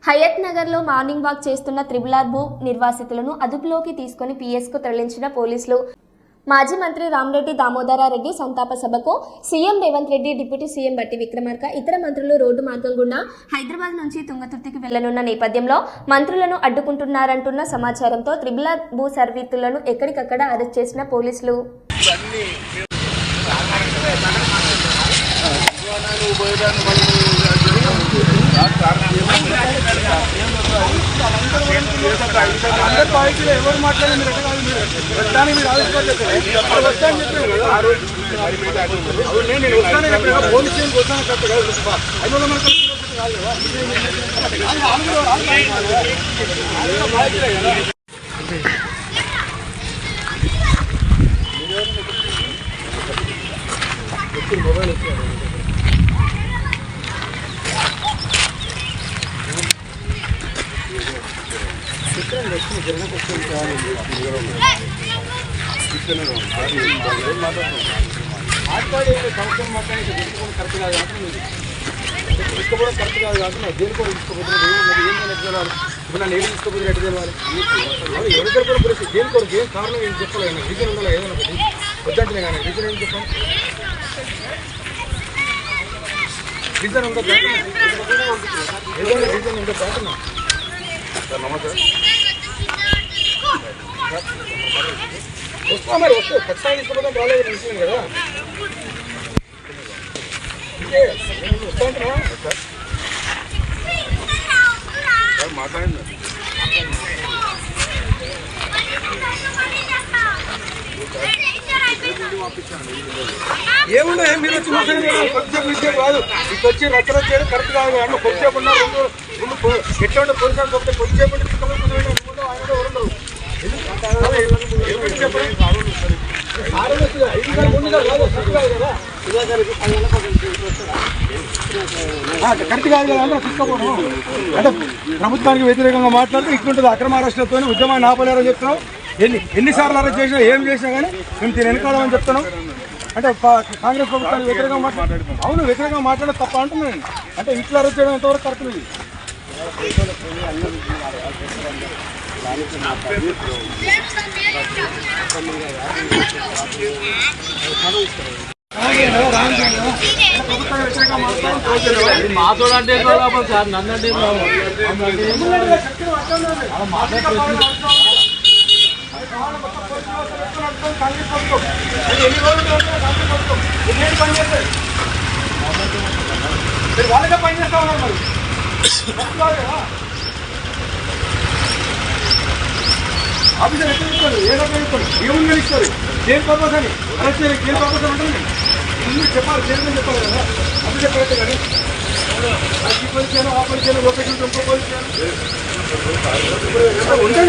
హయత్ నగర్లో morning walk చేస్తున్న triple భూ నిర్వాసితులను అదుపులోకి తీసుకుని పిఎస్కు తరలించిన పోలీసులు. మాజీ మంత్రి రామరెడ్డి దామోదరారెడ్డి సంతాప సభకు CM Revanth Reddy, deputy CM బట్టి విక్రమార్క, ఇతర మంత్రులు రోడ్డు మార్గం గుండా హైదరాబాద్ నుంచి తుంగతుర్తికి వెళ్లనున్న నేపథ్యంలో మంత్రులను అడ్డుకుంటున్నారంటున్న సమాచారంతో త్రిబుల్ భూ సర్వీతులను ఎక్కడికక్కడ అరెస్ట్ చేసిన పోలీసులు. మాట్లాడే సంవత్సరం మాట్లాడే కరెక్ట్ కాదు తీసుకోవడం కరెక్ట్ కాదు కాబట్టి దేని కూడా తీసుకోబోతున్నారు. ఇప్పుడు నన్ను ఏమి తీసుకోబోతున్నారు, ఎటు తెలవాలి? ఎవరి దగ్గర కూడా పరిస్థితి దేని కొరకు ఏం కారణం ఏం చెప్పాలి కానీ రీజన్ ఉండాలి. ఏదైనా ఒకటి వద్దంటే కానీ రీజన్ ఏం చెప్పాను, రీజన్ ఉందా? ఏదైనా రీజన్ ఉందా? అంటున్నా సార్. నమస్తే. వస్తా మరి వస్తే ఖచ్చితంగా తీసుకోవడం రాలేదు విషయం కదా. వస్తా అంటున్నా సార్. మాట్లాడింది ఏమున్నా మీరు వచ్చి మాట్లాడేది కొద్దిసేపు విషయం కాదు. ఇక వచ్చి రచ్చన చేయడం కరెక్ట్ కాదు. అన్న కొద్దిసేపు ఉన్నా రెండు ఎట్లా ఉంటే పోలీసు కొద్దిసేపు తీసుకోవాలి. ఆయన ఉండవు కరెక్ట్ కాదు కదా అంటే తీసుకోపోవడం అంటే ప్రభుత్వానికి వ్యతిరేకంగా మాట్లాడితే ఇట్లుంటుంది. అక్రమ అరెస్టులతో ఉద్యమాన్ని ఆపలేరని చెప్తున్నాం. ఎన్నిసార్లు అరెస్ట్ చేసినా ఏం చేసినా కానీ మేము దీన్ని వెనకాలని చెప్తున్నాం. అంటే కాంగ్రెస్ ప్రభుత్వానికి వ్యతిరేకంగా మాట్లాడుతున్నాం. అవును, వ్యతిరేకంగా మాట్లాడడం తప్ప అంటున్నాను. అంటే ఇట్లా అరెస్ట్ చేయడం ఎంతవరకు కరెక్ట్ ఇది? మాతోడంటే సార్ నన్నంటే వాళ్ళగా పనిచేస్తా ఉన్నారు. మరి ఆఫీసర్ ఎక్కడ ఇస్తారు, ఏ రకంగా ఇస్తారు, ఏముందని ఇస్తారు, దేని పర్పస్ అని అరెస్ట్ చేయడానికి దేని పర్పస్ అని ఉంటుంది. ఇల్లు చెప్పాలి, చేయమని చెప్పాలి కదా. ఆఫీసర్ కరెక్ట్ కానీ ఈ పోలీస్ చేయను, ఆ పోలీస్ చేయను, లొకేషన్ ఇంకో పోలీస్ చేయను ఉంటే